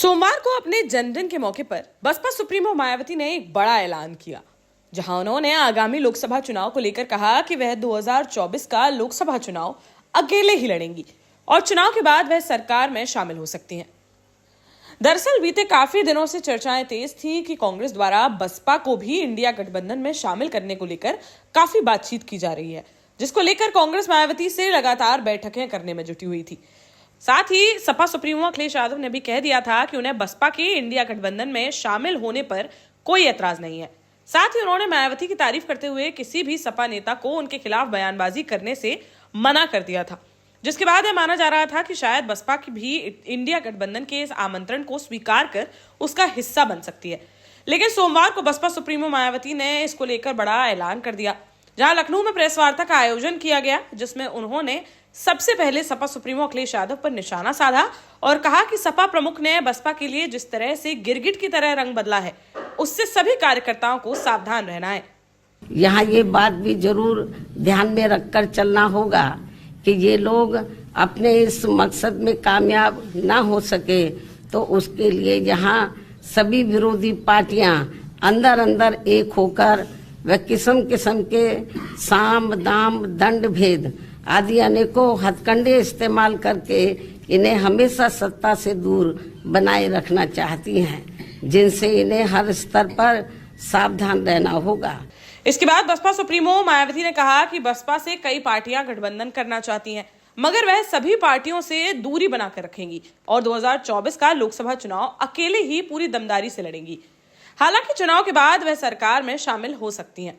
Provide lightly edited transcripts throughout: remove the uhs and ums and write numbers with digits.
सोमवार को अपने जन्मदिन के मौके पर बसपा सुप्रीमो मायावती ने एक बड़ा ऐलान किया, जहां उन्होंने आगामी लोकसभा चुनाव को लेकर कहा कि वह 2024 का लोकसभा चुनाव अकेले ही लड़ेंगी और चुनाव के बाद वह सरकार में शामिल हो सकती हैं। दरअसल बीते काफी दिनों से चर्चाएं तेज थी कि कांग्रेस द्वारा बसपा को भी इंडिया गठबंधन में शामिल करने को लेकर काफी बातचीत की जा रही है, जिसको लेकर कांग्रेस मायावती से लगातार बैठकें करने में जुटी हुई थी। साथ ही सपा सुप्रीमो अखिलेश यादव ने भी कह दिया था कि उन्हें बसपा के इंडिया गठबंधन में शामिल होने पर कोई एतराज नहीं है। साथ ही उन्होंने मायावती की तारीफ करते हुए किसी भी सपा नेता को उनके खिलाफ बयानबाजी करने से मना कर दिया था, जिसके बाद यह माना जा रहा था कि शायद बसपा की भी इंडिया गठबंधन के इस आमंत्रण को स्वीकार कर उसका हिस्सा बन सकती है। लेकिन सोमवार को बसपा सुप्रीमो मायावती ने इसको लेकर बड़ा ऐलान कर दिया, जहां लखनऊ में प्रेस वार्ता का आयोजन किया गया, जिसमें उन्होंने सबसे पहले सपा सुप्रीमो अखिलेश यादव पर निशाना साधा और कहा कि सपा प्रमुख ने बसपा के लिए जिस तरह से गिरगिट की तरह रंग बदला है, उससे सभी कार्यकर्ताओं को सावधान रहना है। यहाँ ये बात भी जरूर ध्यान में रखकर चलना होगा कि ये लोग अपने इस मकसद में कामयाब ना हो सके तो उसके लिए यहाँ सभी विरोधी पार्टियां अंदर अंदर एक होकर व किस्म किस्म के साम दाम दंड भेद आदि अनेकों हथकंडे इस्तेमाल करके इन्हें हमेशा सत्ता से दूर बनाए रखना चाहती हैं, जिनसे इन्हें हर स्तर पर सावधान रहना होगा। इसके बाद बसपा सुप्रीमो मायावती ने कहा कि बसपा से कई पार्टियां गठबंधन करना चाहती हैं, मगर वह सभी पार्टियों से दूरी बनाकर रखेंगी और 2024 का लोकसभा चुनाव अकेले ही पूरी दमदारी से लड़ेंगी। हालांकि चुनाव के बाद वह सरकार में शामिल हो सकती हैं।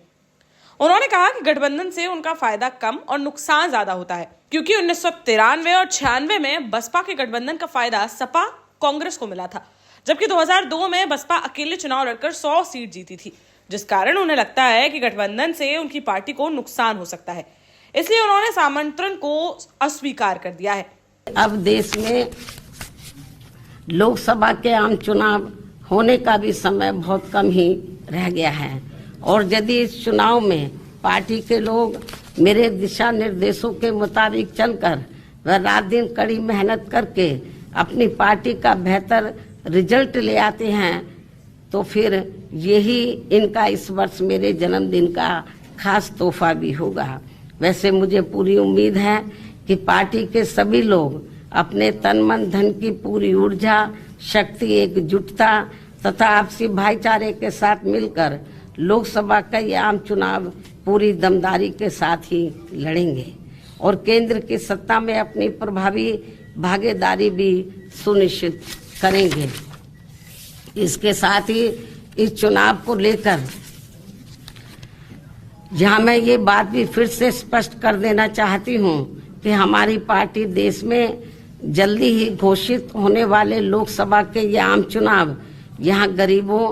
उन्होंने कहा कि गठबंधन से उनका फायदा कम और नुकसान ज्यादा होता है, क्योंकि 1993 और 96 में बसपा के गठबंधन का फायदा सपा कांग्रेस को मिला था, जबकि 2002 में बसपा अकेले चुनाव लड़कर 100 सीट जीती थी, जिस कारण उन्हें लगता है कि गठबंधन से उनकी पार्टी को नुकसान हो सकता है। इसलिए उन्होंने इस आमंत्रण को अस्वीकार कर दिया है। अब देश में लोकसभा के आम चुनाव होने का भी समय बहुत कम ही रह गया है और यदि इस चुनाव में पार्टी के लोग मेरे दिशा निर्देशों के मुताबिक चलकर व रात दिन कड़ी मेहनत करके अपनी पार्टी का बेहतर रिजल्ट ले आते हैं तो फिर यही इनका इस वर्ष मेरे जन्मदिन का खास तोहफा भी होगा। वैसे मुझे पूरी उम्मीद है कि पार्टी के सभी लोग अपने तन मन धन की पूरी ऊर्जा शक्ति एकजुटता तथा आपसी भाईचारे के साथ मिलकर लोकसभा का ये आम चुनाव पूरी दमदारी के साथ ही लड़ेंगे और केंद्र की सत्ता में अपनी प्रभावी भागीदारी भी सुनिश्चित करेंगे। इसके साथ ही इस चुनाव को लेकर जहां मैं ये बात भी फिर से स्पष्ट कर देना चाहती हूं कि हमारी पार्टी देश में जल्दी ही घोषित होने वाले लोकसभा के ये आम चुनाव यहाँ गरीबों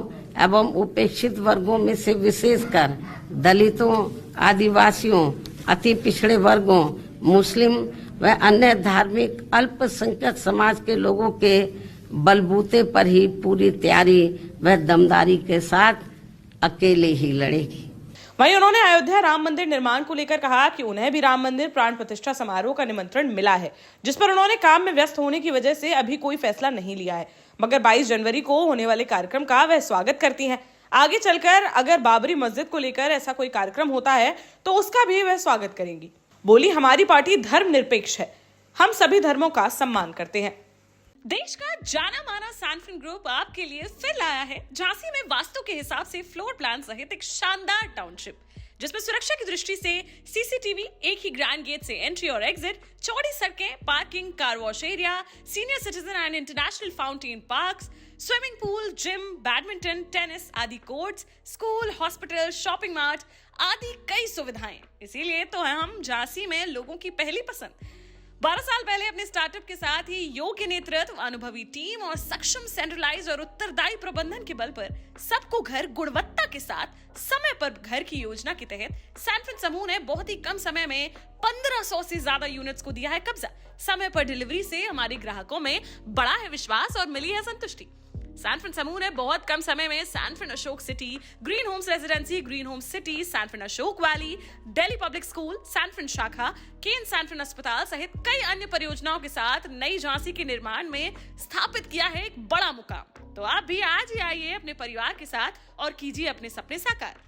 एवं उपेक्षित वर्गों में से विशेषकर दलितों, आदिवासियों, अति पिछड़े वर्गों, मुस्लिम व अन्य धार्मिक अल्पसंख्यक समाज के लोगों के बलबूते पर ही पूरी तैयारी व दमदारी के साथ अकेले ही लड़ेगी। वहीं उन्होंने अयोध्या राम मंदिर निर्माण को लेकर कहा कि उन्हें भी राम मंदिर प्राण प्रतिष्ठा समारोह का निमंत्रण मिला है, जिस पर उन्होंने काम में व्यस्त होने की वजह से अभी कोई फैसला नहीं लिया है, मगर 22 जनवरी को होने वाले कार्यक्रम का वह स्वागत करती हैं। आगे चलकर अगर बाबरी मस्जिद को लेकर ऐसा कोई कार्यक्रम होता है तो उसका भी वह स्वागत करेंगी। बोली, हमारी पार्टी धर्मनिरपेक्ष है, हम सभी धर्मों का सम्मान करते हैं। देश का जाना माना सैनफिन ग्रुप आपके लिए फिर लाया है झांसी में वास्तु के हिसाब से फ्लोर प्लान सहित एक शानदार टाउनशिप, जिसमें सुरक्षा की दृष्टि से सीसीटीवी, एक ही ग्रैंड गेट से एंट्री और एग्जिट, चौड़ी सड़कें, parking, car wash area, senior citizen and international fountain parks, swimming pool, gym, badminton, tennis आदि courts, school, hospital, shopping mart आदि कई सुविधाएं। इसीलिए तो हम झांसी में लोगों की पहली पसंद। 12 साल पहले अपने स्टार्टअप के साथ ही योग्य नेतृत्व, अनुभवी टीम और सक्षम सेंट्रलाइज और उत्तरदायी प्रबंधन के बल पर सबको घर गुणवत्ता के साथ समय पर घर की योजना के तहत सैनफिन समूह ने बहुत ही कम समय में 1500 से ज्यादा यूनिट्स को दिया है कब्जा। समय पर डिलीवरी से हमारे ग्राहकों में बड़ा है विश्वास और मिली है संतुष्टि। सैनफ्रिन समूह ने बहुत कम समय में सैनफ्रिन Ashok city, green homes residency, green homes city, सैनफ्रिन Ashok valley, Delhi public school, सैनफ्रिन शाखा, केन सैनफ्रिन अस्पताल सहित कई अन्य परियोजनाओं के साथ नई झांसी के निर्माण में स्थापित किया है एक बड़ा मुकाम। तो आप भी आज ही आइए अपने परिवार के साथ और कीजिए अपने सपने साकार।